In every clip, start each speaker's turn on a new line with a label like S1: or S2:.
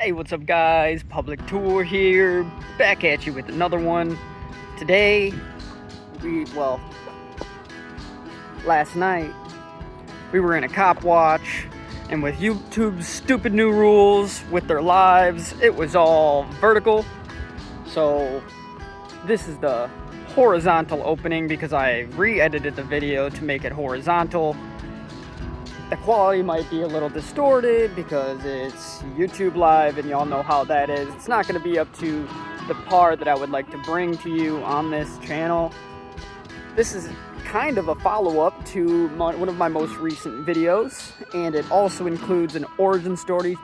S1: Hey, what's up guys? Public Tour here, back at you with another one. Today, last night, we were in a cop watch, and with YouTube's stupid new rules with their lives, it was all vertical. So, this is the horizontal opening because I re-edited the video to make it horizontal. The quality might be a little distorted because it's YouTube live and y'all know how that is. It's not going to be up to the par that I would like to bring to you on this channel. This is kind of a follow-up to one of my most recent videos, and it also includes an origin story.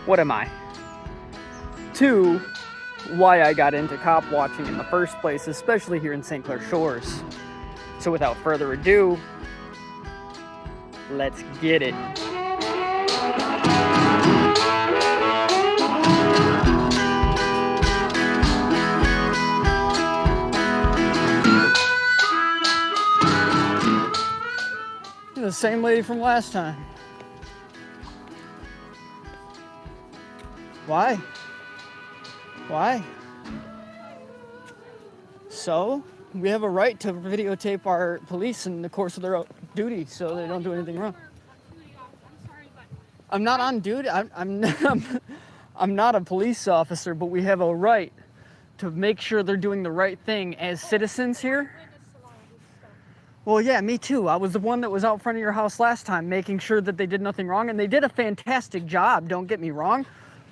S1: What am I? To why I got into cop watching in the first place, especially here in St. Clair Shores. So without further ado, let's get it. The same lady from last time. Why? Why? So, we have a right to videotape our police in the course of their duty so they don't do anything wrong. I'm not on duty. I'm not a police officer, but we have a right to make sure they're doing the right thing as citizens here. Well, yeah, me too. I was the one that was out front of your house last time making sure that they did nothing wrong, and they did a fantastic job, don't get me wrong,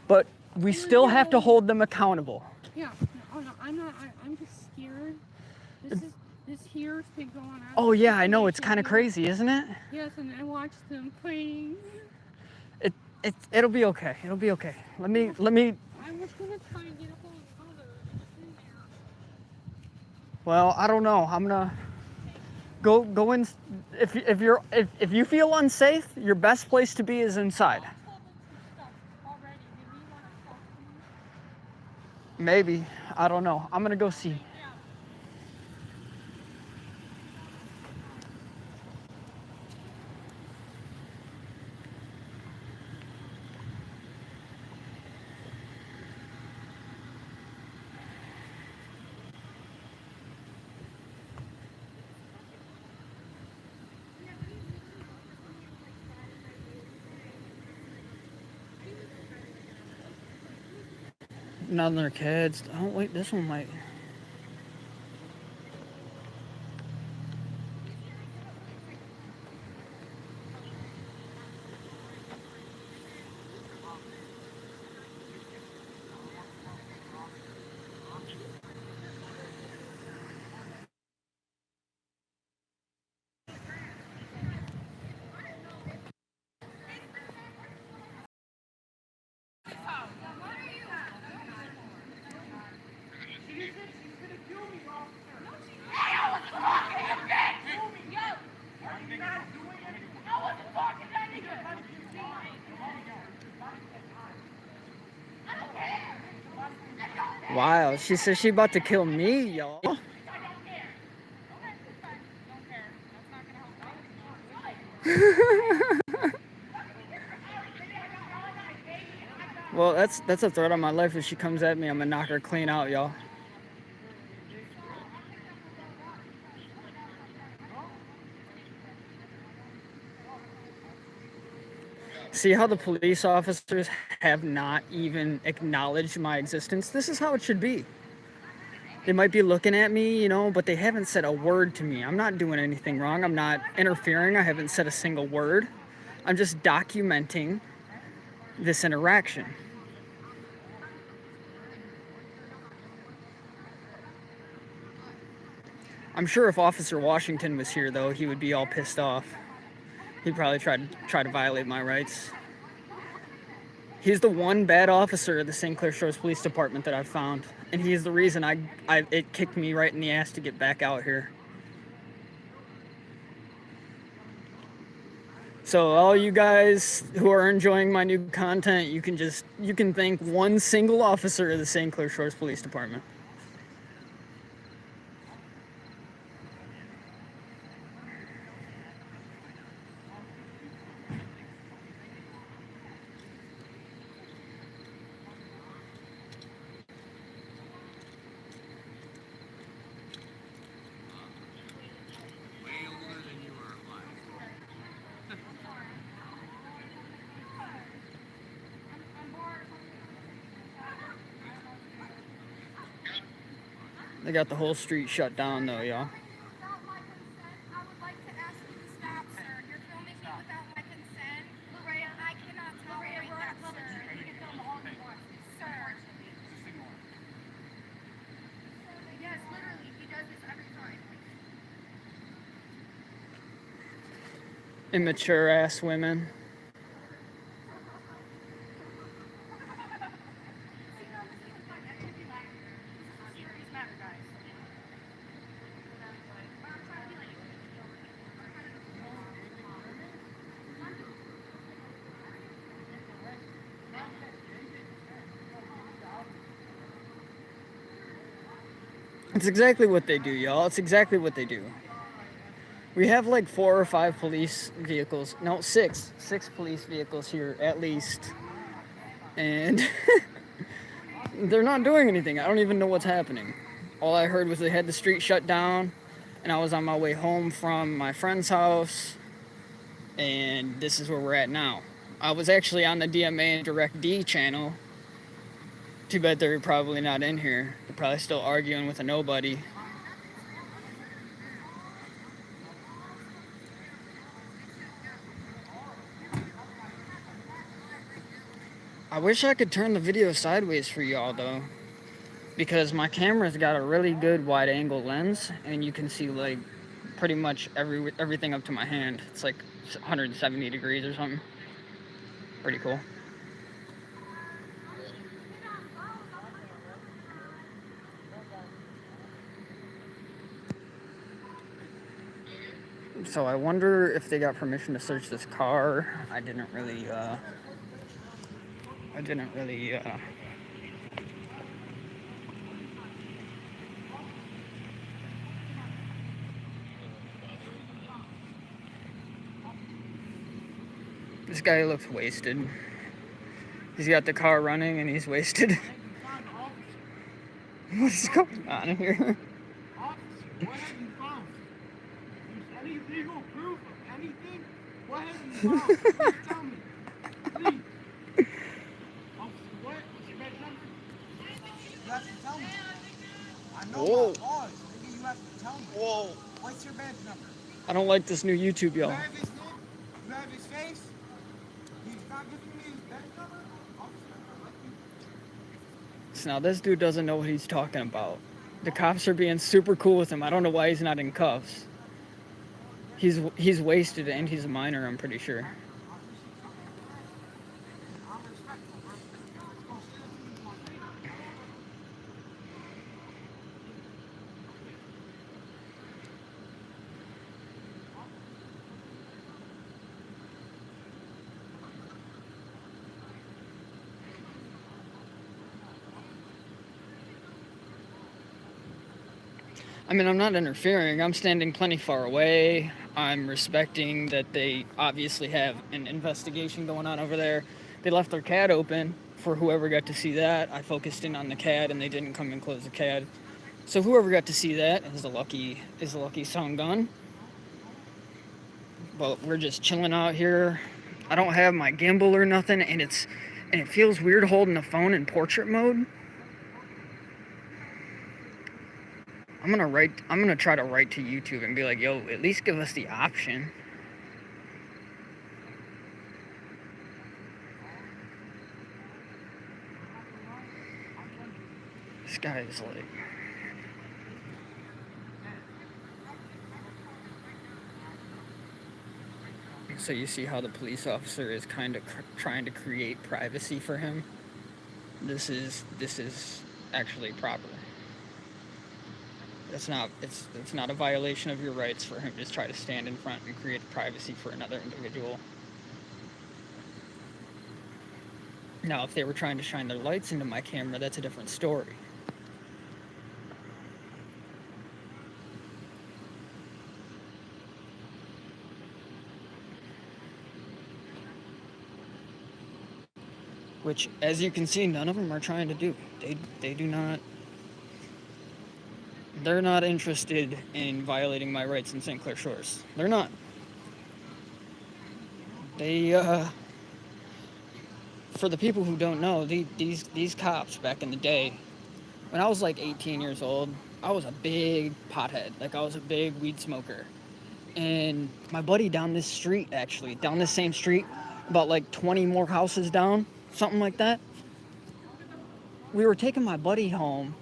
S1: but we still have to hold them accountable.
S2: Yeah, no, I'm not, I'm just scared. This here's been going on.
S1: Oh yeah, I know, it's kind of crazy, isn't it?
S2: Yes, and I watched them playing.
S1: It'll be okay. It'll be okay. Let me.
S2: I was gonna try and get a hold of Mother in there.
S1: Well, I don't know. I'm gonna go in. If you feel unsafe, your best place to be is inside. Maybe. I don't know. I'm gonna go see. None of their kids. Oh wait, this one might. Wow, she says she about to kill me, y'all. Well, that's a threat on my life. If she comes at me, I'm gonna knock her clean out, y'all. See how the police officers have not even acknowledged my existence? This is how it should be. They might be looking at me, you know, but they haven't said a word to me. I'm not doing anything wrong. I'm not interfering. I haven't said a single word. I'm just documenting this interaction. I'm sure if Officer Washington was here, though, he would be all pissed off. He'd probably try to violate my rights. He's the one bad officer of the St. Clair Shores Police Department that I've found, and he's the reason it kicked me right in the ass to get back out here. So all you guys who are enjoying my new content, you can thank one single officer of the St. Clair Shores Police Department. They got the whole street shut down though, y'all.
S2: Without my consent, I would like to ask you to stop, sir. You're filming me without my consent. Lorraine, I cannot tolerate that, sir. You can film all you want, sir. Yes, literally, he does this every time.
S1: Immature ass women. It's exactly what they do, y'all. It's exactly what they do. We have like 4 or 5 police vehicles. No, 6. 6 police vehicles here at least. And they're not doing anything. I don't even know what's happening. All I heard was they had the street shut down, and I was on my way home from my friend's house, and this is where we're at now. I was actually on the DMA and Direct D channel. Too bad they're probably not in here. They're probably still arguing with a nobody. I wish I could turn the video sideways for y'all though, because my camera's got a really good wide angle lens, and you can see like pretty much everything up to my hand. It's like 170 degrees or something. Pretty cool. So I wonder if they got permission to search this car. I didn't really This guy looks wasted. He's got the car running and he's wasted. What's going on here?
S3: Officer, what have you found? Is any legal proof of anything? What have you found? Please tell me. Please. Officer, what? What's your badge number? You have to tell me. I know
S1: Whoa.
S3: my laws. Maybe you have to tell me. Whoa. What's your badge number?
S1: I don't like this new YouTube,
S3: You
S1: y'all.
S3: have his name? You have his face? He's not giving me his badge number? Officer, I like you.
S1: So now this dude doesn't know what he's talking about. The cops are being super cool with him. I don't know why he's not in cuffs. He's wasted and he's a minor, I'm pretty sure. I mean, I'm not interfering. I'm standing plenty far away. I'm respecting that they obviously have an investigation going on over there. They left their CAD open for whoever got to see that. I focused in on the CAD and they didn't come and close the CAD. So whoever got to see that is the lucky son gun. But we're just chilling out here. I don't have my gimbal or nothing, and it feels weird holding the phone in portrait mode. I'm gonna try to write to YouTube and be like, yo, at least give us the option. This guy is like... So you see how the police officer is kind of trying to create privacy for him? This is actually proper. It's not a violation of your rights for him to just try to stand in front and create privacy for another individual. Now, if they were trying to shine their lights into my camera, that's a different story. Which, as you can see, none of them are trying to do. They do not... They're not interested in violating my rights in St. Clair Shores. They're not. They, for the people who don't know, these cops back in the day, when I was like 18 years old, I was a big pothead. Like, I was a big weed smoker. And my buddy down this street, actually, down this same street, about like 20 more houses down, something like that, we were taking my buddy home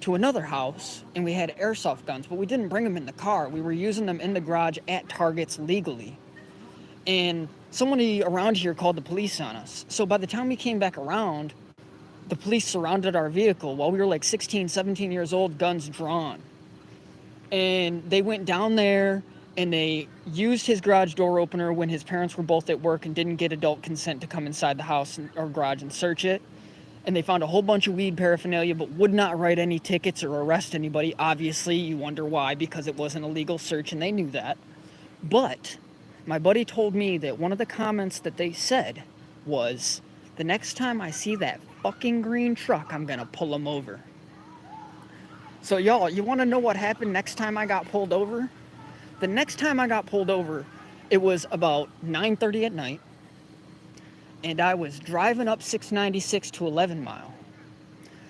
S1: to another house, and we had airsoft guns, but we didn't bring them in the car. We were using them in the garage at Targets legally. And somebody around here called the police on us. So by the time we came back around, the police surrounded our vehicle while we were like 16, 17 years old, guns drawn. And they went down there and they used his garage door opener when his parents were both at work and didn't get adult consent to come inside the house or garage and search it. And they found a whole bunch of weed paraphernalia, but would not write any tickets or arrest anybody. Obviously, you wonder why, because it wasn't a legal search and they knew that. But my buddy told me that one of the comments that they said was, the next time I see that fucking green truck, I'm gonna pull him over. So y'all, you wanna know what happened next time I got pulled over? The next time I got pulled over, it was about 9:30 at night, and I was driving up 696 to 11 Mile.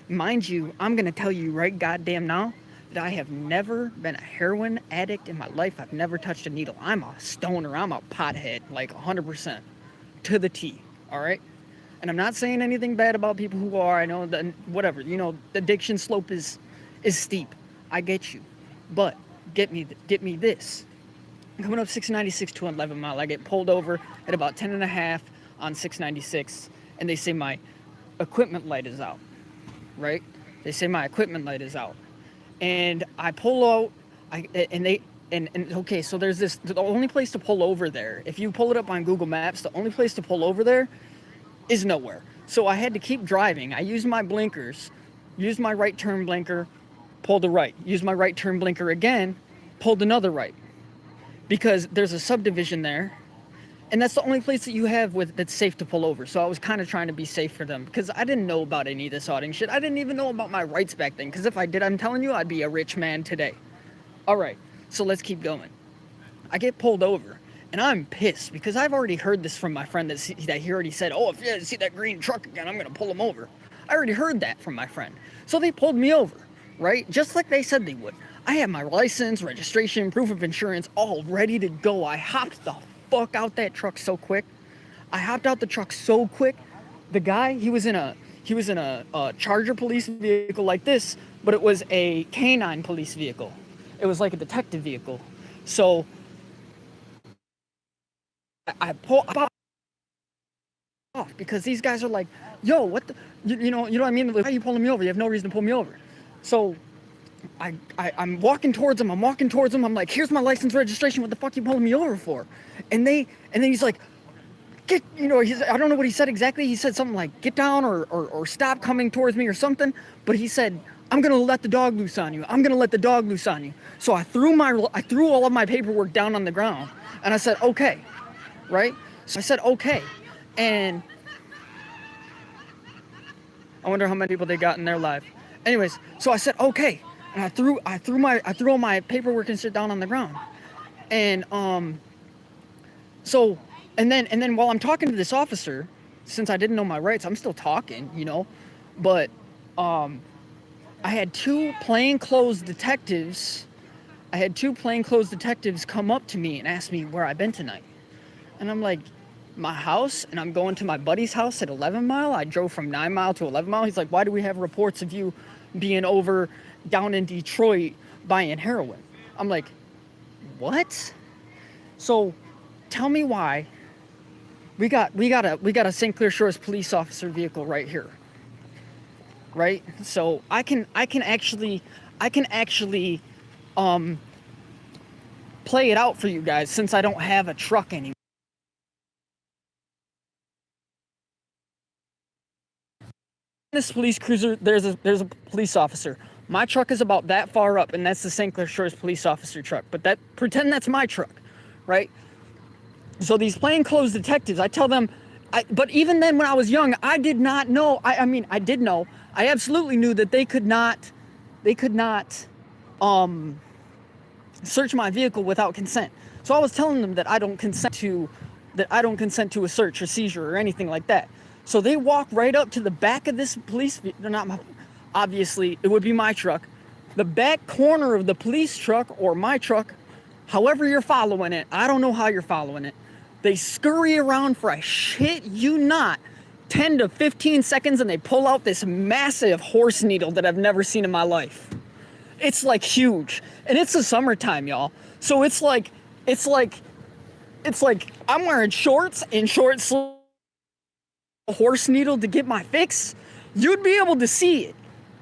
S1: Mind you, I'm gonna tell you right goddamn now that I have never been a heroin addict in my life. I've never touched a needle. I'm a stoner. I'm a pothead, like 100%, to the T, all right? And I'm not saying anything bad about people who are. I know that, whatever, you know, the addiction slope is steep. I get you. But get me this. I'm coming up 696 to 11 Mile. I get pulled over at about 10 and a half on 696, and they say my equipment light is out, right? They say my equipment light is out. And I pull out, okay, so there's this, the only place to pull over there, if you pull it up on Google Maps, the only place to pull over there is nowhere. So I had to keep driving. I used my blinkers, used my right turn blinker, pulled a right, used my right turn blinker again, pulled another right. Because there's a subdivision there, and that's the only place that you have that's safe to pull over. So I was kind of trying to be safe for them, because I didn't know about any of this auditing shit. I didn't even know about my rights back then, because if I did, I'm telling you, I'd be a rich man today. All right, so let's keep going. I get pulled over, and I'm pissed, because I've already heard this from my friend that he already said, oh, if you see that green truck again, I'm going to pull him over. I already heard that from my friend. So they pulled me over, right? Just like they said they would. I had my license, registration, proof of insurance, all ready to go. I hopped the fuck out that truck so quick. I hopped out the truck so quick. The guy, he was in a Charger police vehicle like this, but it was a canine police vehicle. It was like a detective vehicle. So I pull off, because these guys are like, yo, what the, you know what I mean? Why are you pulling me over? You have no reason to pull me over. So I'm walking towards him. I'm like, here's my license, registration. What the fuck are you pulling me over for? And then he's like, get, you know, I don't know what he said exactly. He said something like, get down or stop coming towards me or something. But he said, I'm going to let the dog loose on you. I'm going to let the dog loose on you. So I threw all of my paperwork down on the ground, and I said, okay, right? So I said, okay. And I wonder how many people they got in their live. Anyways, so I said, okay. And I threw all my paperwork and shit down on the ground. And so and then while I'm talking to this officer, since I didn't know my rights, I'm still talking, you know. But I had two plainclothes detectives come up to me and ask me where I've been tonight. And I'm like, my house, and I'm going to my buddy's house at 11 Mile. I drove from 9 Mile to 11 Mile. He's like, why do we have reports of you being over down in Detroit buying heroin? I'm like, what? So tell me why we got a St. Clair Shores police officer vehicle right here, right? So I can actually play it out for you guys, since I don't have a truck anymore. This police cruiser, there's a police officer. My truck is about that far up, and that's the St. Clair Shores police officer truck. But pretend that's my truck, right? So these plainclothes detectives, I tell them, but even then when I was young, I did not know. I mean, I did know. I absolutely knew that they could not search my vehicle without consent. So I was telling them that I don't consent to a search or seizure or anything like that. So they walk right up to the back of this obviously it would be my truck, the back corner of the police truck or my truck, however you're following it, I don't know how you're following it. They scurry around for, I shit you not, 10 to 15 seconds, and they pull out this massive horse needle that I've never seen in my life. It's like huge, and it's the summertime, y'all. So it's like I'm wearing shorts and short sleeves, horse needle to get my fix. You'd be able to see it,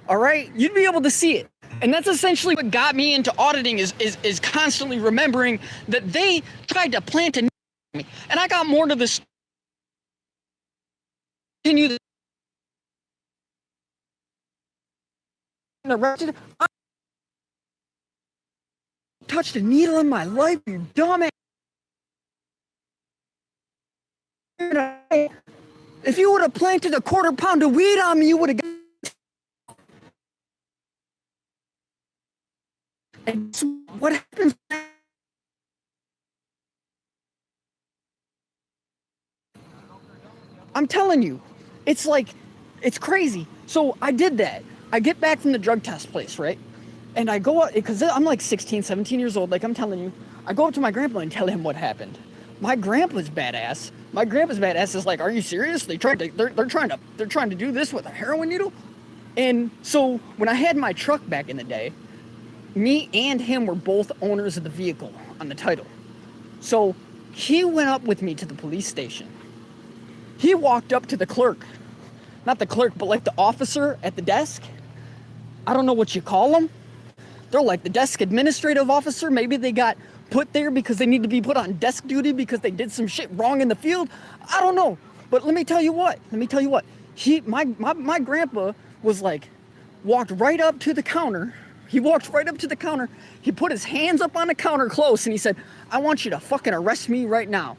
S1: all right? You'd be able to see it. And that's essentially what got me into auditing is constantly remembering that they tried to plant a me. And I got more to this. Continue arrested. I touched a needle in my life, you dumbass. If you would have planted a quarter pound of weed on me, you would have got. And what happens? I'm telling you, it's like, it's crazy. So I did that. I get back from the drug test place, right? And I go out, because I'm like 16, 17 years old, like I'm telling you. I go up to my grandpa and tell him what happened. My grandpa's badass. My grandpa's badass is like, are you serious? They're trying to do this with a heroin needle? And so when I had my truck back in the day, me and him were both owners of the vehicle on the title. So he went up with me to the police station. He walked up to the clerk, not the clerk, but like the officer at the desk. I don't know what you call them. They're like the desk administrative officer. Maybe they got put there because they need to be put on desk duty because they did some shit wrong in the field. I don't know. But let me tell you what. My grandpa was like, walked right up to the counter. He walked right up to the counter. He put his hands up on the counter close and he said, I want you to fucking arrest me right now.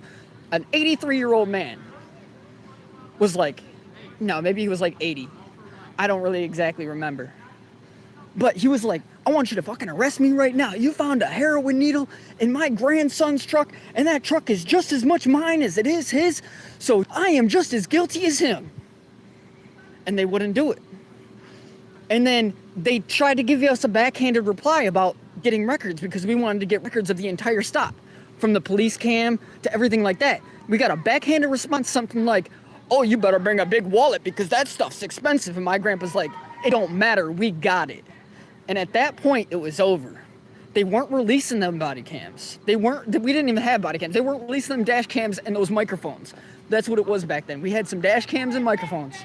S1: An 83-year-old man was like, no, maybe he was like 80. I don't really exactly remember. But he was like, I want you to fucking arrest me right now. You found a heroin needle in my grandson's truck, and that truck is just as much mine as it is his, so I am just as guilty as him. And they wouldn't do it. And then they tried to give us a backhanded reply about getting records because we wanted to get records of the entire stop, from the police cam to everything like that. We got a backhanded response, something like, oh, you better bring a big wallet because that stuff's expensive. And my grandpa's like, it don't matter, we got it. And at that point, it was over. They weren't releasing them body cams. We didn't even have body cams. They weren't releasing them dash cams and those microphones. That's what it was back then. We had some dash cams and microphones.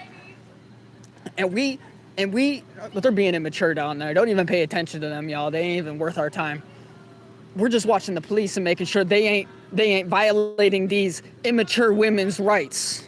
S1: And they're being immature down there. Don't even pay attention to them, y'all. They ain't even worth our time. We're just watching the police and making sure they ain't violating these immature women's rights.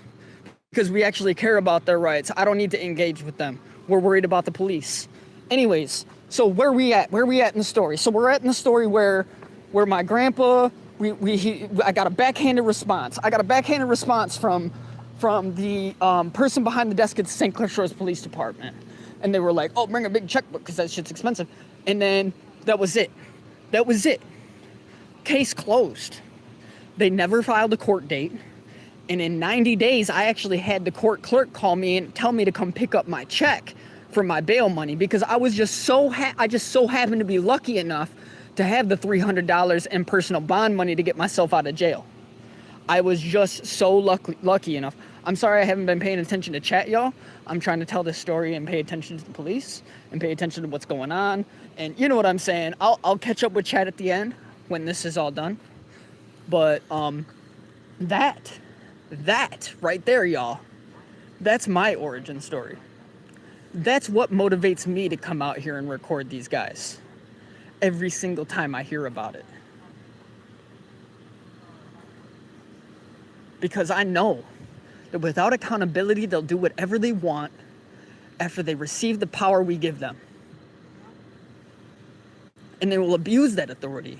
S1: Because we actually care about their rights. I don't need to engage with them. We're worried about the police. Anyways, so where we at in the story? So we're at in the story where my grandpa, I got a backhanded response. I got a backhanded response from the person behind the desk at the St. Clair Shores Police Department. And they were like, oh, bring a big checkbook because that shit's expensive. And then that was it. Case closed. They never filed a court date. And in 90 days, I actually had the court clerk call me and tell me to come pick up my check for my bail money because I was just so happened to be lucky enough to have the $300 in personal bond money to get myself out of jail. I was just so lucky enough. I'm sorry I haven't been paying attention to chat, y'all. I'm trying to tell this story and pay attention to the police and pay attention to what's going on. And you know what I'm saying. I'll catch up with chat at the end when this is all done. But that right there, y'all, that's my origin story. That's what motivates me to come out here and record these guys every single time I hear about it. Because I know that without accountability, they'll do whatever they want after they receive the power we give them. And they will abuse that authority.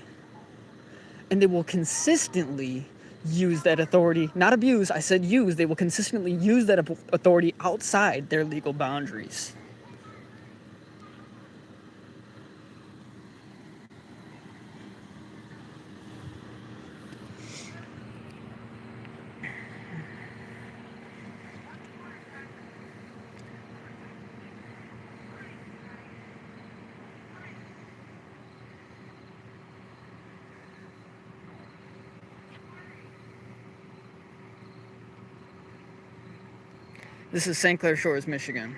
S1: And they will consistently use that authority, not abuse, I said use, they will consistently use that authority outside their legal boundaries. This is St. Clair Shores, Michigan.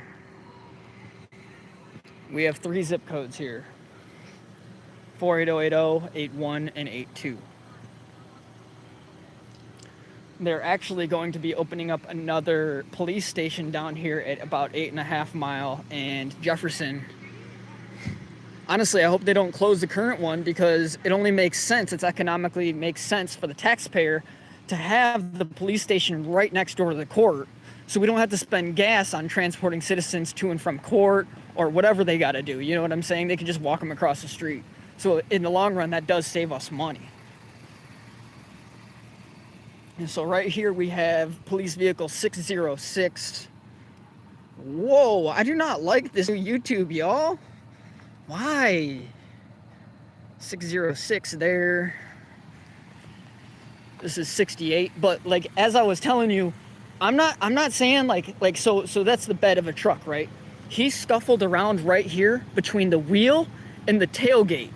S1: We have 3 zip codes here. 48080, 81, and 82. They're actually going to be opening up another police station down here at about 8.5 Mile and Jefferson. Honestly, I hope they don't close the current one because it only makes sense. It's economically makes sense for the taxpayer to have the police station right next door to the court, so we don't have to spend gas on transporting citizens to and from court or whatever they got to do. You know what I'm saying? They can just walk them across the street. So in the long run, that does save us money. And so right here we have police vehicle 606. Whoa, I do not like this YouTube, y'all. Why? 606 there. This is 68, but like as I was telling you, I'm not saying like so that's the bed of a truck, right? He scuffled around right here between the wheel and the tailgate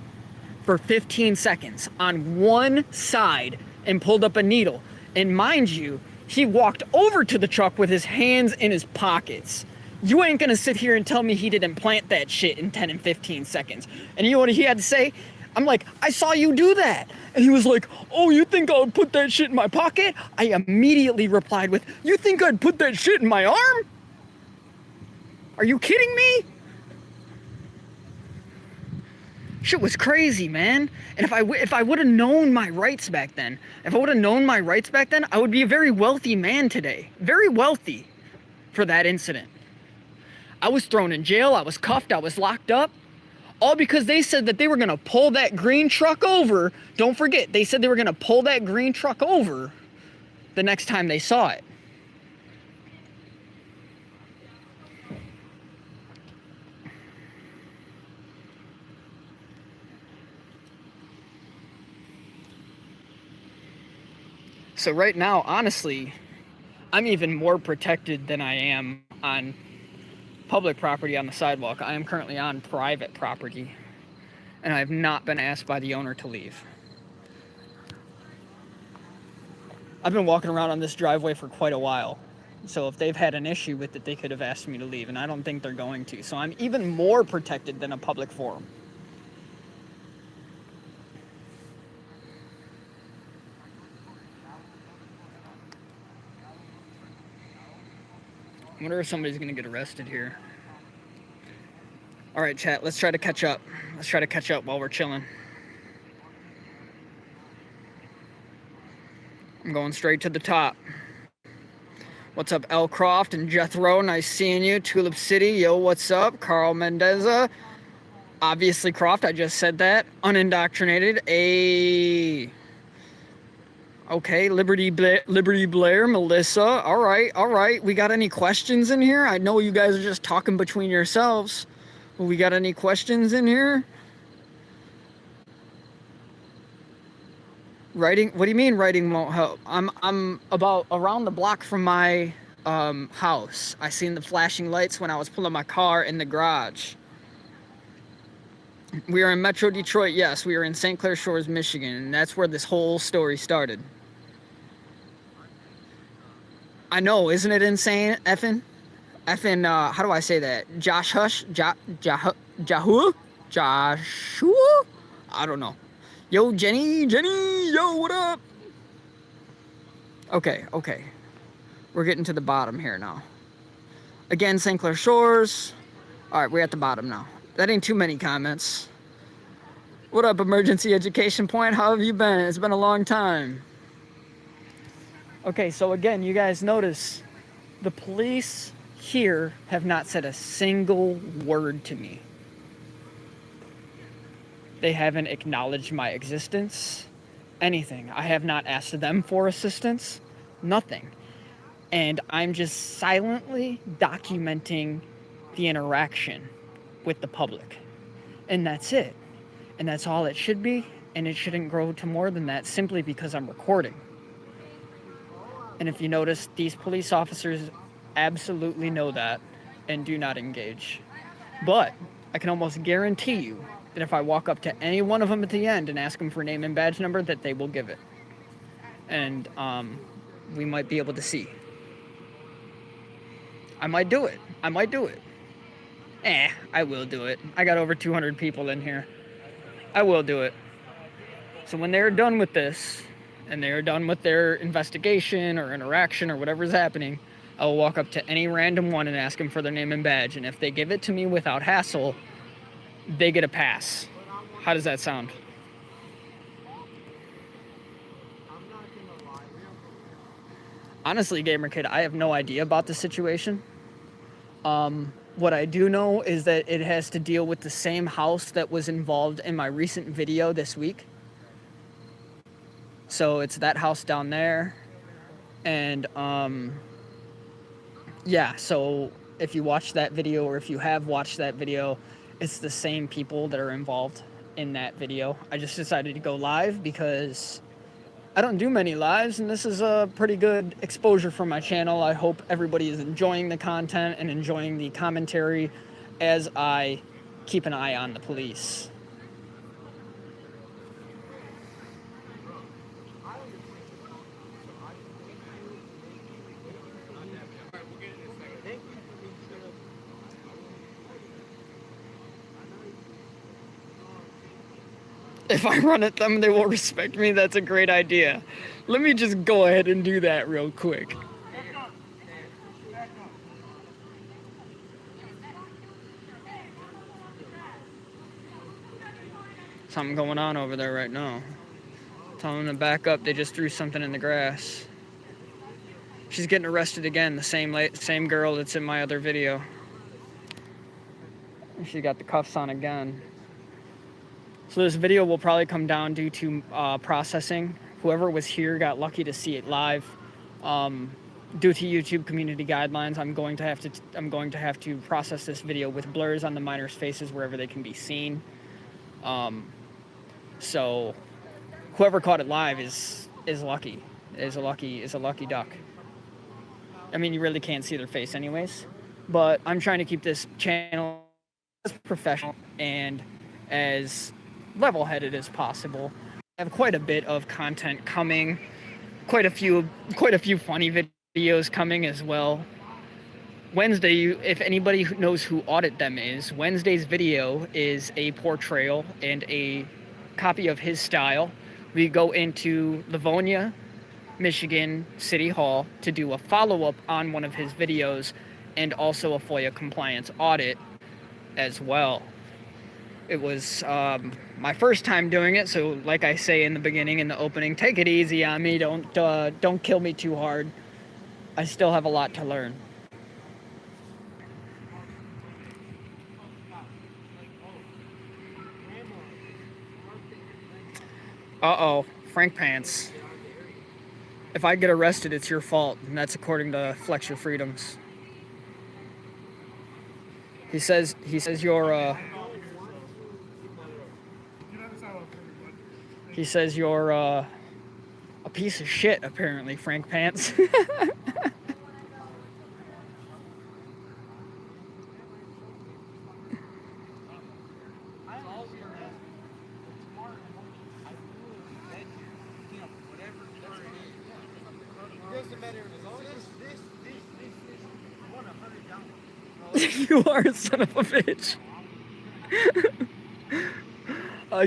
S1: for 15 seconds on one side and pulled up a needle. And mind you, he walked over to the truck with his hands in his pockets. You ain't gonna sit here and tell me he didn't plant that shit in 10 and 15 seconds. And you know what he had to say? I'm like, I saw you do that. And he was like, oh, you think I would put that shit in my pocket? I immediately replied with, you think I'd put that shit in my arm? Are you kidding me? Shit was crazy, man. And if I would have known my rights back then, I would be a very wealthy man today. Very wealthy for that incident. I was thrown in jail, I was cuffed, I was locked up. All because they said that they were gonna pull that green truck over. Don't forget, they said they were gonna pull that green truck over the next time they saw it. So right now, honestly, I'm even more protected than I am on public property on the sidewalk. I am currently on private property, and I have not been asked by the owner to leave. I've been walking around on this driveway for quite a while, so if they've had an issue with it, they could have asked me to leave, and I don't think they're going to. So I'm even more protected than a public forum. I wonder if somebody's gonna get arrested here. All right, chat, let's try to catch up. Let's try to catch up while we're chilling. I'm going straight to the top. What's up, L. Croft and Jethro? Nice seeing you. Tulip City, yo, what's up? Carl Mendeza. Obviously, Croft, I just said that. Unindoctrinated. Okay, Liberty Blair, Melissa. All right. We got any questions in here? I know you guys are just talking between yourselves. But we got any questions in here? Writing? What do you mean writing won't help? I'm about around the block from my house. I seen the flashing lights when I was pulling my car in the garage. We are in Metro Detroit, yes. We are in St. Clair Shores, Michigan, and that's where this whole story started. I know, isn't it insane, effing, how do I say that? Joshua? I don't know. Yo, Jenny, yo, what up? Okay. We're getting to the bottom here now. Again, St. Clair Shores. All right, we're at the bottom now. That ain't too many comments. What up, Emergency Education Point? How have you been? It's been a long time. Okay, so again, you guys notice the police here have not said a single word to me. They haven't acknowledged my existence, anything. I have not asked them for assistance, nothing. And I'm just silently documenting the interaction with the public. And that's it. And that's all it should be. And it shouldn't grow to more than that simply because I'm recording. And if you notice, these police officers absolutely know that and do not engage. But I can almost guarantee you that if I walk up to any one of them at the end and ask them for name and badge number, that they will give it. And we might be able to see. I might do it. I might do it. I will do it. I got over 200 people in here. I will do it. So when they're done with this, and they're done with their investigation or interaction or whatever's happening, I will walk up to any random one and ask them for their name and badge. And if they give it to me without hassle, they get a pass. How does that sound?
S3: I'm not gonna lie.
S1: Honestly, Gamer Kid, I have no idea about the situation. What I do know is that it has to deal with the same house that was involved in my recent video this week. So it's that house down there. And, yeah, so if you watch that video, or if you have watched that video, it's the same people that are involved in that video. I just decided to go live because I don't do many lives, and this is a pretty good exposure for my channel. I hope everybody is enjoying the content and enjoying the commentary as I keep an eye on the police. If I run at them, they will respect me. That's a great idea. Let me just go ahead and do that real quick.
S3: Back up. Back up.
S1: Something going on over there right now. Tell them to back up. They just threw something in the grass. She's getting arrested again. The same girl that's in my other video. She got the cuffs on again. So this video will probably come down due to processing. Whoever was here got lucky to see it live. Due to YouTube community guidelines, I'm going to have to process this video with blurs on the minors' faces wherever they can be seen. So whoever caught it live is lucky. Is a lucky duck. I mean, you really can't see their face anyways. But I'm trying to keep this channel as professional and as level-headed as possible. I have quite a bit of content coming, quite a few funny videos coming as well. Wednesday, if anybody knows who Audit Them is, Wednesday's video is a portrayal and a copy of his style. We go into Livonia, Michigan City Hall to do a follow-up on one of his videos, and also a FOIA compliance audit as well. It was my first time doing it, so like I say in the beginning, in the opening, take it easy on me. Don't kill me too hard. I still have a lot to learn. Uh-oh, Frank Pants. If I get arrested, it's your fault, and that's according to Flex Your Freedoms. He says you're he says you're a piece of shit, apparently, Frank Pants. You are a son of a bitch. I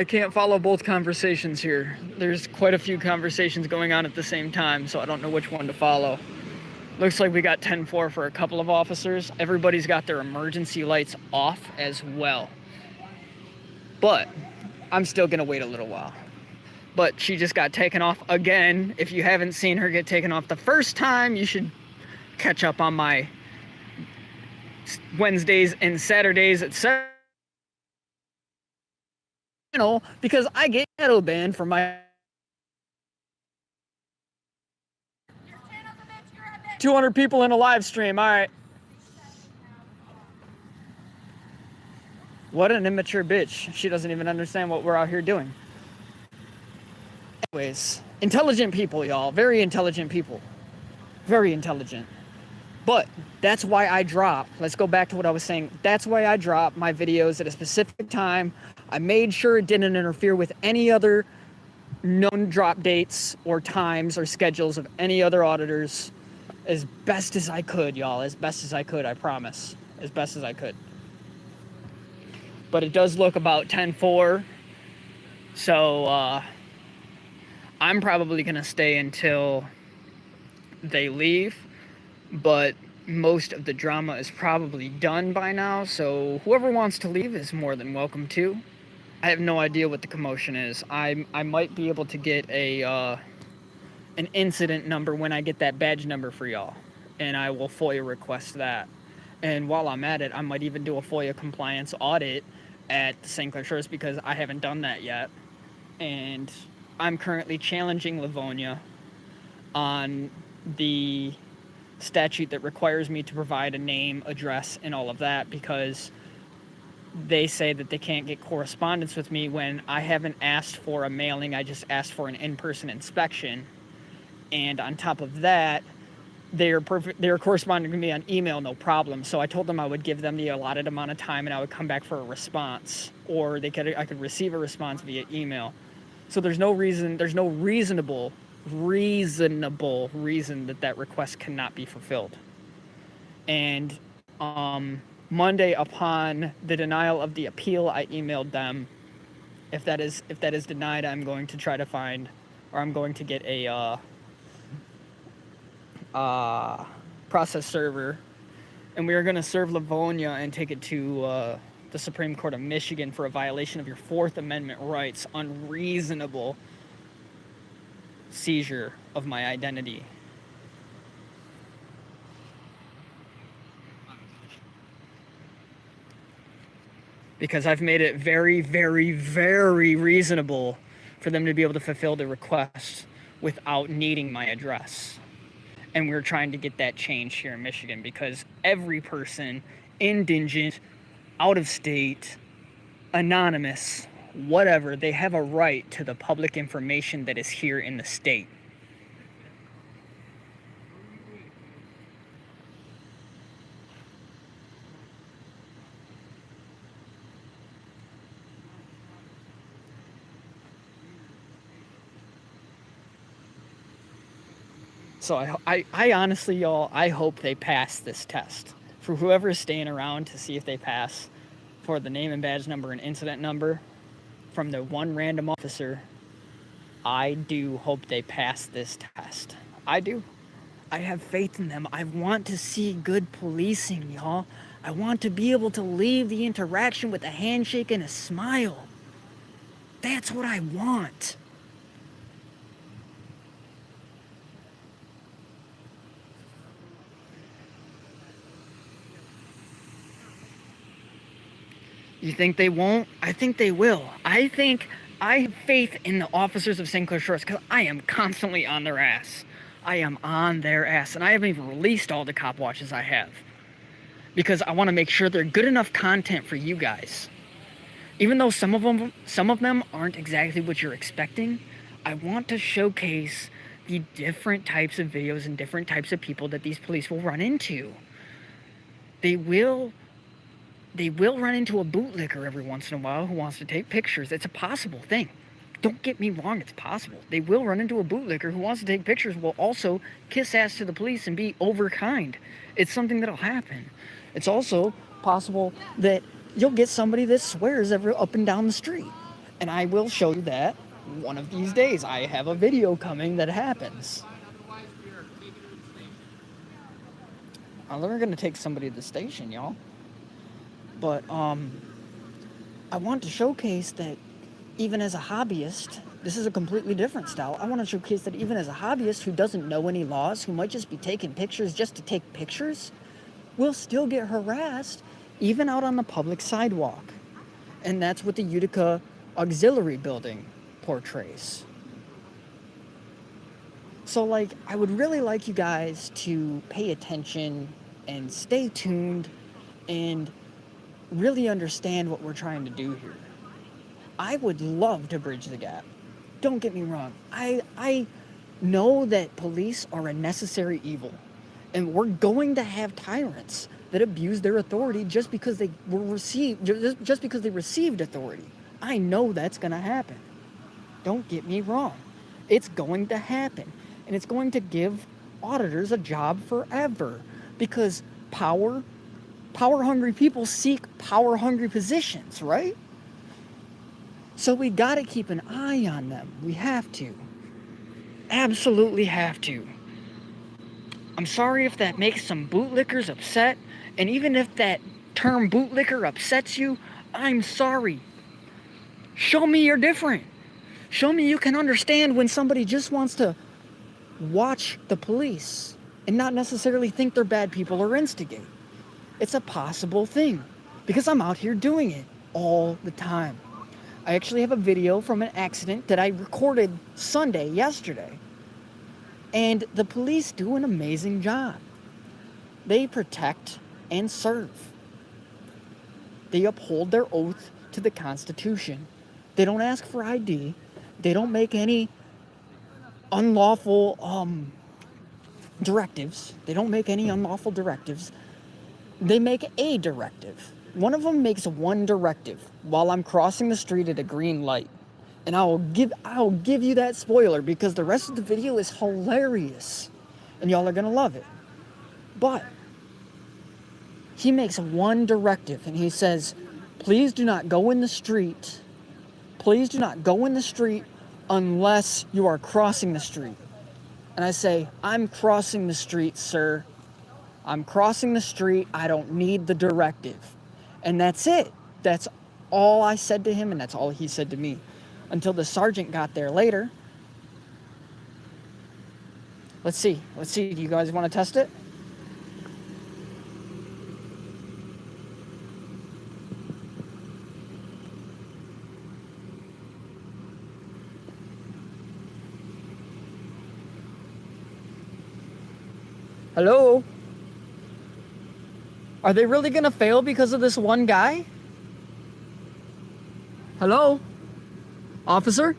S1: can't follow both conversations here. There's quite a few conversations going on at the same time, so I don't know which one to follow. Looks like we got 10-4 for a couple of officers. Everybody's got their emergency lights off as well. But I'm still gonna wait a little while. But she just got taken off again. If you haven't seen her get taken off the first time, you should catch up on my Wednesdays and Saturdays at 7. Because I get shadow banned for my 200 people in a live stream. All right. What an immature bitch. She doesn't even understand what we're out here doing. Anyways, intelligent people, y'all. Very intelligent people. Very intelligent. But that's why I drop. Let's go back to what I was saying. That's why I drop my videos at a specific time. I made sure it didn't interfere with any other known drop dates or times or schedules of any other auditors. as best as I could, y'all. As best as I could, I promise. As best as I could. But it does look about 10-4. So, I'm probably going to stay until they leave. But most of the drama is probably done by now. So, whoever wants to leave is more than welcome to. I have no idea what the commotion is. I might be able to get an incident number when I get that badge number for y'all. And I will FOIA request that. And while I'm at it, I might even do a FOIA compliance audit at the St. Clair Shores because I haven't done that yet. And I'm currently challenging Livonia on the statute that requires me to provide a name, address, and all of that because they say that they can't get correspondence with me when I haven't asked for a mailing. I just asked for an in-person inspection. And on top of that, they're corresponding to me on email, no problem. So I told them I would give them the allotted amount of time and I would come back for a response, or I could receive a response via email. So there's no reasonable reason that request cannot be fulfilled. And Monday, upon the denial of the appeal, I emailed them. If that is denied, I'm going to try to find, or I'm going to get a process server, and we are going to serve Livonia and take it to the Supreme Court of Michigan for a violation of your Fourth Amendment rights, unreasonable seizure of my identity. Because I've made it very, very, very reasonable for them to be able to fulfill the request without needing my address. And we're trying to get that changed here in Michigan because every person, indigent, out of state, anonymous, whatever, they have a right to the public information that is here in the state. So I honestly, y'all, I hope they pass this test. For whoever is staying around to see if they pass for the name and badge number and incident number from the one random officer, I do hope they pass this test. I do. I have faith in them. I want to see good policing, y'all. I want to be able to leave the interaction with a handshake and a smile. That's what I want. You think they won't? I think they will. I have faith in the officers of St. Clair Shores because I am constantly on their ass. I am on their ass, and I haven't even released all the cop watches I have because I want to make sure they're good enough content for you guys. Even though some of them aren't exactly what you're expecting, I want to showcase the different types of videos and different types of people that these police will run into. They will run into a bootlicker every once in a while who wants to take pictures. It's a possible thing. Don't get me wrong, it's possible. They will run into a bootlicker who wants to take pictures, will also kiss ass to the police and be overkind. It's something that'll happen. It's also possible that you'll get somebody that swears up and down the street. And I will show you that one of these days. I have a video coming that happens. I'm never going to take somebody to the station, y'all. But I want to showcase that even as a hobbyist, this is a completely different style. I want to showcase that even as a hobbyist who doesn't know any laws, who might just be taking pictures just to take pictures, will still get harassed even out on the public sidewalk. And that's what the Utica Auxiliary Building portrays. So, I would really like you guys to pay attention and stay tuned and really understand what we're trying to do here. I would love to bridge the gap. Don't get me wrong. I know that police are a necessary evil, and we're going to have tyrants that abuse their authority just because they received authority. I know that's going to happen. Don't get me wrong. It's going to happen, and it's going to give auditors a job forever, because power-hungry people seek power-hungry positions, right? So we got to keep an eye on them. We have to. Absolutely have to. I'm sorry if that makes some bootlickers upset, and even if that term bootlicker upsets you, I'm sorry. Show me you're different. Show me you can understand when somebody just wants to watch the police and not necessarily think they're bad people or instigate. It's a possible thing, because I'm out here doing it all the time. I actually have a video from an accident that I recorded yesterday. And the police do an amazing job. They protect and serve. They uphold their oath to the Constitution. They don't ask for ID. They don't make any unlawful directives. They don't make any unlawful directives. They make a directive. One of them makes one directive while I'm crossing the street at a green light. And I'll give you that spoiler, because the rest of the video is hilarious and y'all are gonna love it. But he makes one directive, and he says, please do not go in the street. Please do not go in the street unless you are crossing the street. And I say, I'm crossing the street, sir. I'm crossing the street. I don't need the directive. And that's it. That's all I said to him, and that's all he said to me. Until the sergeant got there later. Let's see. Do you guys want to test it? Hello? Are they really gonna fail because of this one guy? Hello? Officer?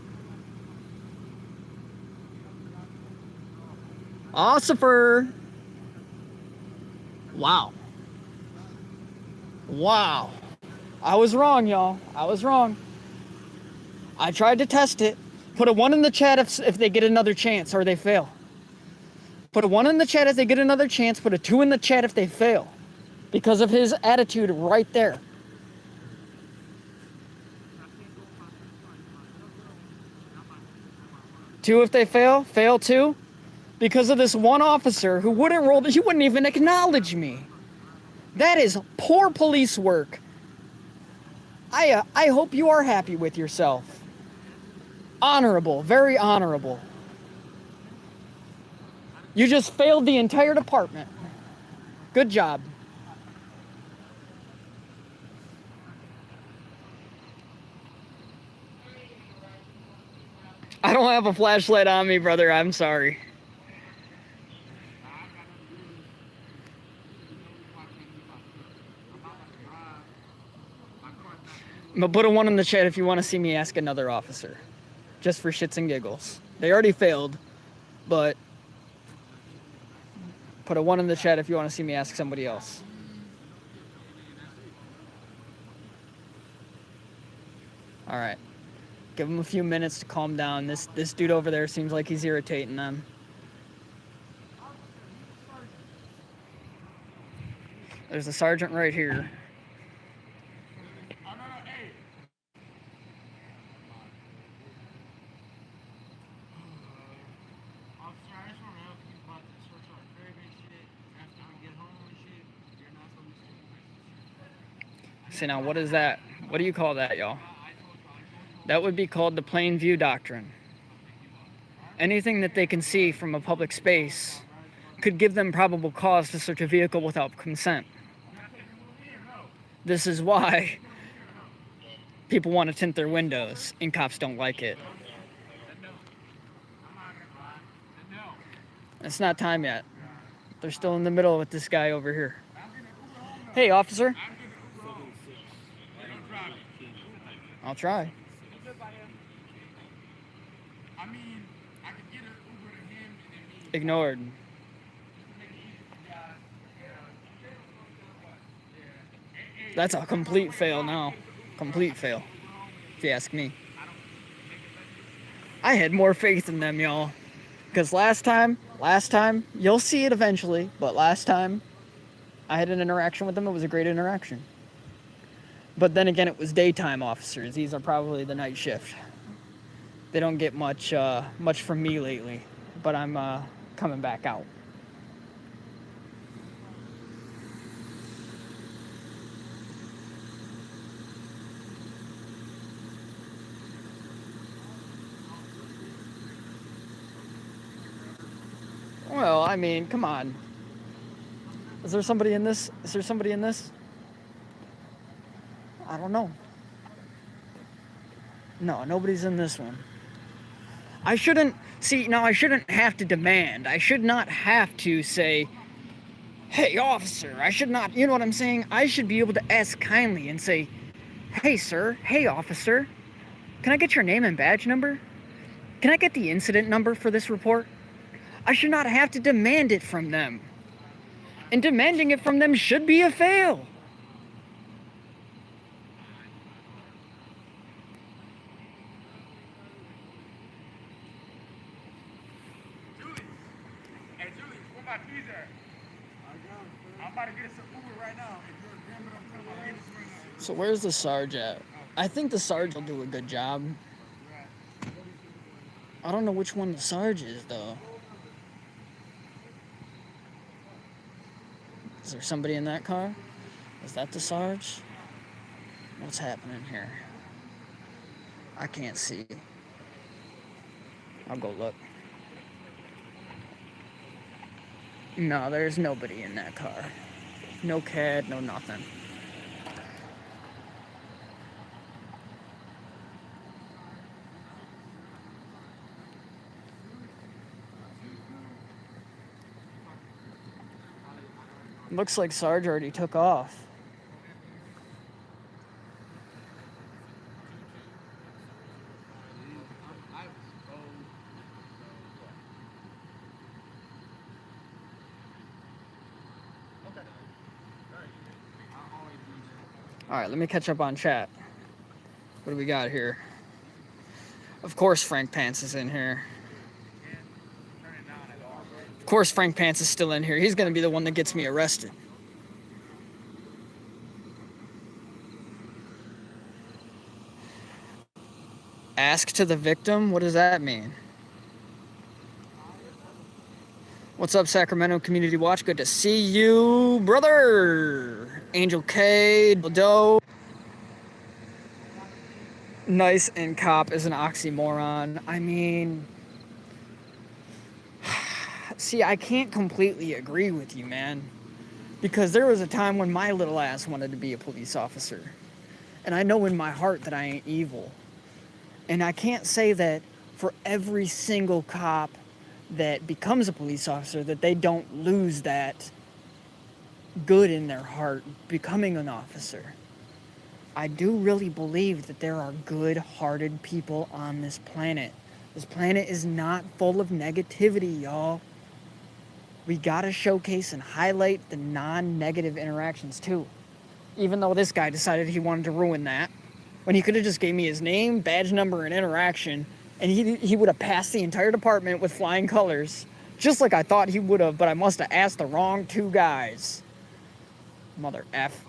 S1: Ossifer! Wow. I was wrong, y'all. I was wrong. I tried to test it. Put a 1 in the chat if they get another chance or they fail. Put a 1 in the chat if they get another chance. Put a 2 in the chat if they fail. Because of his attitude right there. Two if they fail. Fail 2. Because of this one officer who wouldn't roll, he wouldn't even acknowledge me. That is poor police work. I hope you are happy with yourself. Honorable, very honorable. You just failed the entire department. Good job. I don't have a flashlight on me, brother. I'm sorry. But put a 1 in the chat if you want to see me ask another officer. Just for shits and giggles. They already failed, but put a 1 in the chat if you want to see me ask somebody else. All right. Give him a few minutes to calm down. This dude over there seems like he's irritating them. There's a sergeant right here. See, now what is that? What do you call that, y'all? That would be called the plain view doctrine. Anything that they can see from a public space could give them probable cause to search a vehicle without consent. This is why people want to tint their windows, and cops don't like it. It's not time yet. They're still in the middle with this guy over here. Hey, officer. I'll try. Ignored. That's a complete fail now. Complete fail, if you ask me. I had more faith in them, y'all. Because last time, Last time, you'll see it eventually, but last time I had an interaction with them, it was a great interaction. But then again, it was daytime officers. These are probably the night shift. They don't get much from me lately, but I'm coming back out. Well, I mean, come on. Is there somebody in this? Is there somebody in this? I don't know. No, nobody's in this one. I shouldn't have to demand. I should not have to say, hey, officer. I should not, you know what I'm saying? I should be able to ask kindly and say, hey, sir, hey, officer, can I get your name and badge number? Can I get the incident number for this report? I should not have to demand it from them. And demanding it from them should be a fail.
S3: My keys are. I'm about to get us some Uber right now. If you're a gambler, I'm telling you, get us right now.
S1: So where's the Sarge at? I think the Sarge will do a good job. I don't know which one the Sarge is, though. Is there somebody in that car? Is that the Sarge? What's happening here? I can't see. I'll go look. No, there's nobody in that car. No CAD, no nothing. Looks like Sarge already took off. Alright, let me catch up on chat. What do we got here? Of course Frank Pants is in here. Of course Frank Pants is still in here. He's going to be the one that gets me arrested. Ask to the victim? What does that mean? What's up, Sacramento Community Watch? Good to see you, brother. Angel K, Doe. Nice and cop is an oxymoron. I mean, see, I can't completely agree with you, man. Because there was a time when my little ass wanted to be a police officer. And I know in my heart that I ain't evil. And I can't say that for every single cop that becomes a police officer that they don't lose that good in their heart becoming an officer. I do really believe that there are good-hearted people on this planet. This planet is not full of negativity, y'all. We gotta showcase and highlight the non-negative interactions too. Even though this guy decided he wanted to ruin that, when he could have just gave me his name, badge number, and interaction, and he would have passed the entire department with flying colors, just like I thought he would have, but I must have asked the wrong two guys. Mother F.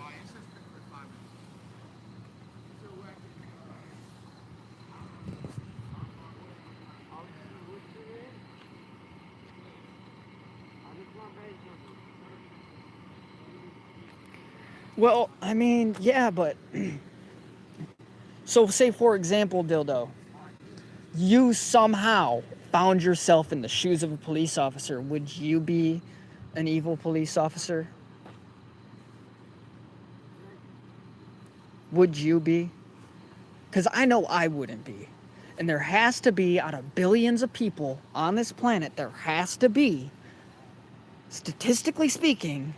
S1: Well, I mean, yeah, but... So, say, for example, Dildo, you somehow found yourself in the shoes of a police officer. Would you be an evil police officer? Would you be? Because I know I wouldn't be. And there has to be, out of billions of people on this planet, there has to be, statistically speaking,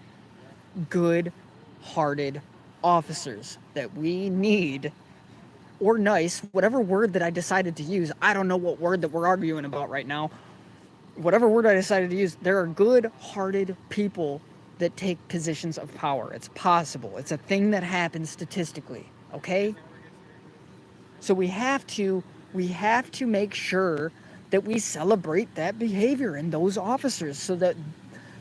S1: good-hearted officers that we need, or nice, whatever word that I decided to use. I don't know what word that we're arguing about right now. Whatever word I decided to use, there are good-hearted people that take positions of power. It's possible. It's a thing that happens statistically, okay? So we have to make sure that we celebrate that behavior in those officers, so that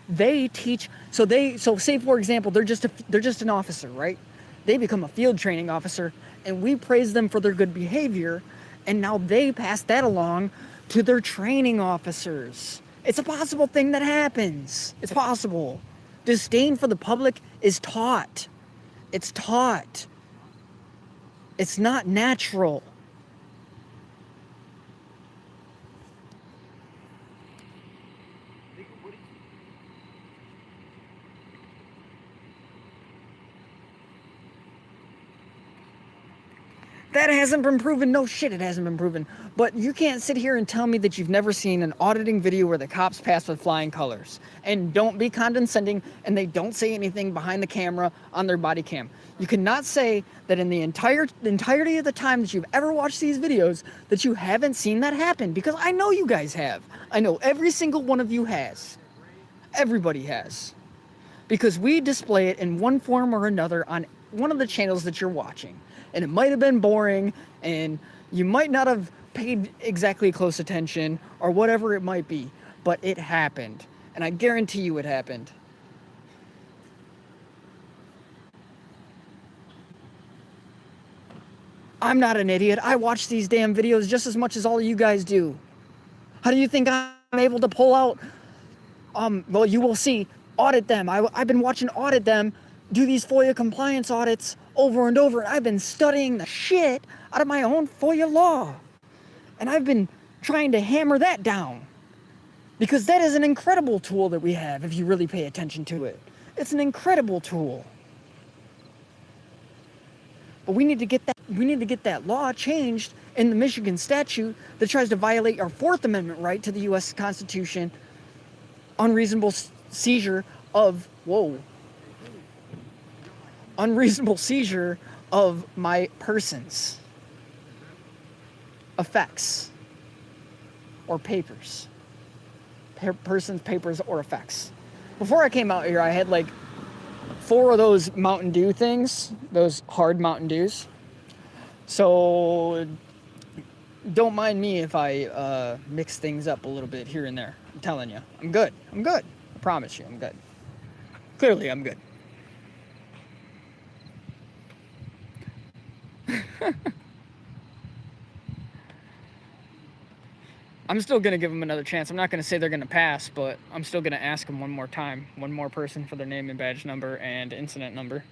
S1: they teach. So say for example, they're just an officer, right? They become a field training officer, and we praise them for their good behavior, and now they pass that along to their training officers. It's a possible thing that happens. It's possible. Disdain for the public is taught. It's taught. It's not natural. That hasn't been proven. No shit, it hasn't been proven. But you can't sit here and tell me that you've never seen an auditing video where the cops pass with flying colors. And don't be condescending, and they don't say anything behind the camera on their body cam. You cannot say that in the entirety of the time that you've ever watched these videos that you haven't seen that happen, because I know you guys have. I know every single one of you has. Everybody has. Because we display it in one form or another on one of the channels that you're watching. And it might have been boring, and you might not have paid exactly close attention, or whatever it might be, but it happened. And I guarantee you it happened. I'm not an idiot. I watch these damn videos just as much as all of you guys do. How do you think I'm able to pull out, well, you will see, audit them. I've been watching audit them do these FOIA compliance audits over and over. I've been studying the shit out of my own FOIA law. And I've been trying to hammer that down. Because that is an incredible tool that we have if you really pay attention to it. It's an incredible tool. But we need to get that law changed in the Michigan statute that tries to violate our Fourth Amendment right to the US Constitution. Unreasonable seizure of unreasonable seizure of my persons, effects, or papers. Persons, papers, or effects. Before I came out here, I had like 4 of those Mountain Dew things, those hard Mountain Dews. So don't mind me if I mix things up a little bit here and there. I'm telling you, I'm good. I promise you, I'm good. Clearly, I'm good. I'm still going to give them another chance. I'm not going to say they're going to pass, but I'm still going to ask them one more time. One more person for their name and badge number and incident number.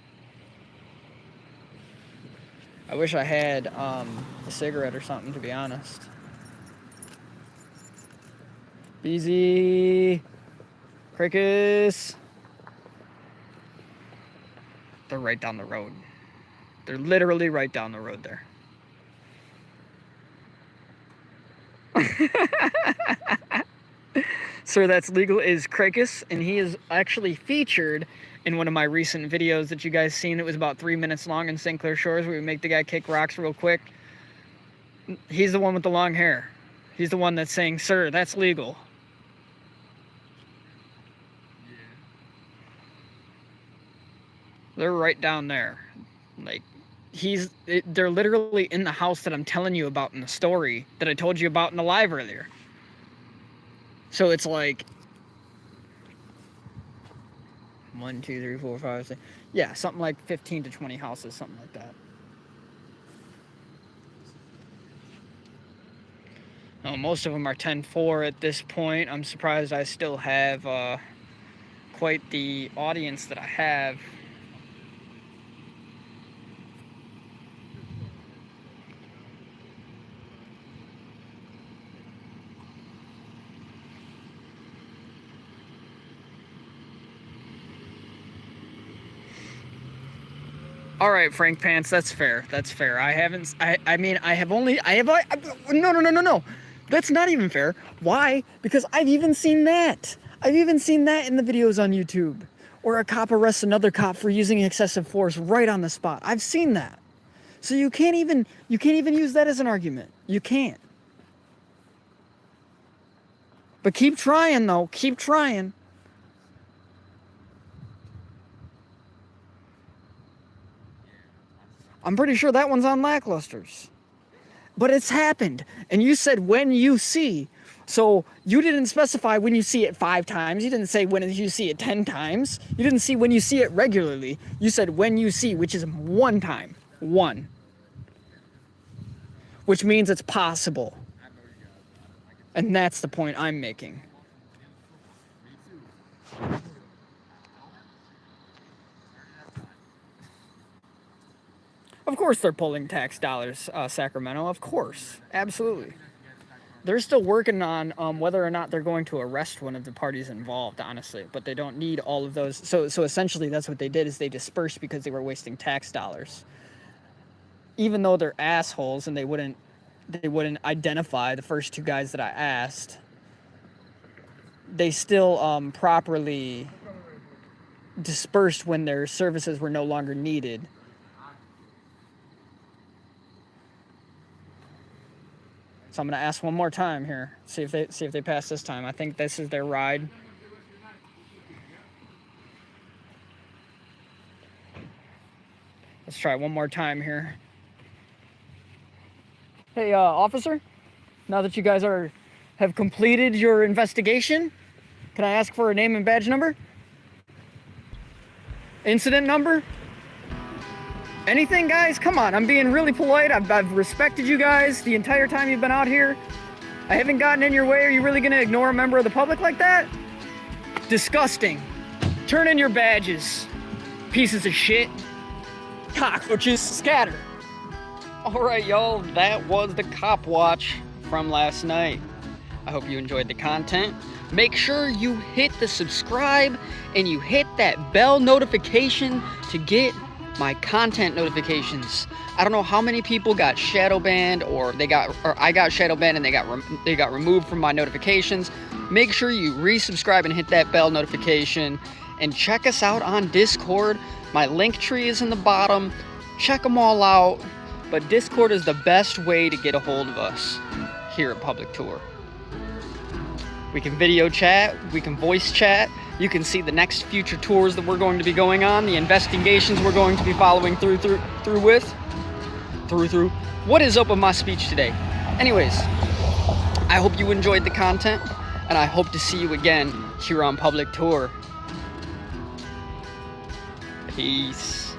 S1: I wish I had a cigarette or something, to be honest. Easy. Cricus. They're right down the road. They're literally right down the road there. Sir, that's legal is Cricus, and he is actually featured in one of my recent videos that you guys seen. It was about 3 minutes long in St. Clair Shores, where we make the guy kick rocks real quick. He's the one with the long hair. He's the one that's saying, sir, that's legal. Yeah. They're right down there. Like, they're literally in the house that I'm telling you about in the story that I told you about in the live earlier. So it's like 1, 2, 3, 4, 5, 6. Yeah, something like 15 to 20 houses, something like that. Oh, most of them are 10-4 at this point. I'm surprised I still have quite the audience that I have. All right, Frank Pants, that's fair. That's fair. No. That's not even fair. Why? Because I've even seen that. I've even seen that in the videos on YouTube, where a cop arrests another cop for using excessive force right on the spot. I've seen that. So you can't even use that as an argument. You can't. But keep trying, though. Keep trying. I'm pretty sure that one's on Lacklusters. But it's happened. And you said when you see. So you didn't specify when you see it 5 times. You didn't say when you see it 10 times. You didn't see when you see it regularly. You said when you see, which is 1 time. 1. Which means it's possible. And that's the point I'm making. Of course they're pulling tax dollars, Sacramento. Of course. Absolutely. They're still working on whether or not they're going to arrest one of the parties involved, honestly. But they don't need all of those. So essentially that's what they did, is they dispersed because they were wasting tax dollars. Even though they're assholes and they wouldn't identify the first 2 guys that I asked, they still properly dispersed when their services were no longer needed. So I'm gonna ask one more time here. See if they pass this time. I think this is their ride. Let's try one more time here. Hey, officer. Now that you guys have completed your investigation, can I ask for a name and badge number? Incident number? Anything, guys? Come on, I'm being really polite. I've respected you guys the entire time you've been out here. I haven't gotten in your way. Are you really gonna ignore a member of the public like that? Disgusting. Turn in your badges, pieces of shit. Cockroaches, scatter. All right, y'all, that was the Cop Watch from last night. I hope you enjoyed the content. Make sure you hit the subscribe and you hit that bell notification to get my content notifications. I don't know how many people got shadow banned, or I got shadow banned and they got removed from my notifications. Make sure you resubscribe and hit that bell notification, and check us out on Discord. My link tree is in the bottom. Check them all out. But Discord is the best way to get a hold of us here at Public Tour. We can video chat, we can voice chat. You can see the next future tours that we're going to be going on, the investigations we're going to be following through with. What is up with my speech today? Anyways, I hope you enjoyed the content, and I hope to see you again here on Public Tour. Peace.